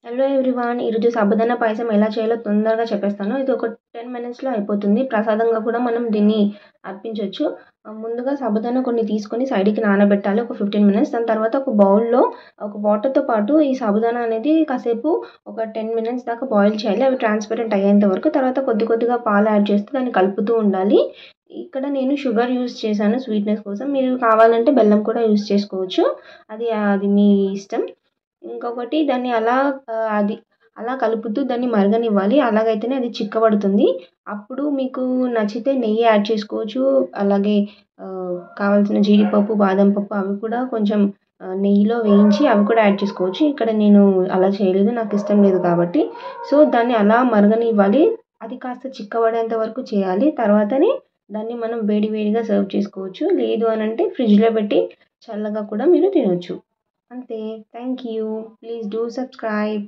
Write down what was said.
Hello everyone. ఈరోజు సాబుదానా పాయసం ఎలా చేయాలో తొందరగా చెప్పేస్తాను. ఇది ఒక 10 మినిట్స్‌లో అయిపోతుంది. ప్రసాదంగా కూడా మనం దీన్ని అర్పించొచ్చు. ముందుగా సాబుదానా కొన్ని తీసుకొని సైడ్‌కి నానబెట్టాలి ఒక 15 మినిట్స్. దాని తర్వాత ఒక బౌల్‌లో ఒక వాటర్‌తో పాటు ఈ సాబుదానా అనేది కాసేపు ఒక 10 మినిట్స్ దాకా బాయిల్ చేయాలి. అవి ట్రాన్స్‌పరెంట్ అయ్యేంత వరకు. తర్వాత కొద్ది కొద్దిగా పాలు యాడ్ చేస్తూ దాన్ని కలుపుతూ ఉండాలి. ఇక్కడ నేను షుగర్ యూజ్ చేశాను స్వీట్‌నెస్ కోసం. మీరు కావాలంటే బెల్లం కూడా యూజ్ చేసుకోవచ్చు. అది మీ ఇష్టం. ఇంకొకటి దాన్ని అలా కలుపుతూ దాన్ని మరగనివ్వాలి. అలాగైతేనే అది చిక్కబడుతుంది. అప్పుడు మీకు నచ్చితే నెయ్యి యాడ్ చేసుకోవచ్చు. అలాగే కావాల్సిన జీడిపప్పు, బాదం పప్పు అవి కూడా కొంచెం నెయ్యిలో వేయించి అవి కూడా యాడ్ చేసుకోవచ్చు. ఇక్కడ నేను అలా చేయలేదు. నాకు ఇష్టం లేదు కాబట్టి. సో, దాన్ని అలా మరగనివ్వాలి. అది కాస్త చిక్కబడేంత వరకు చేయాలి. తర్వాతనే దాన్ని మనం వేడి వేడిగా సర్వ్ చేసుకోవచ్చు. లేదు అనంటే ఫ్రిడ్జ్‌లో పెట్టి చల్లగా కూడా మీరు తినొచ్చు. అంతే. Thank you. Please do subscribe.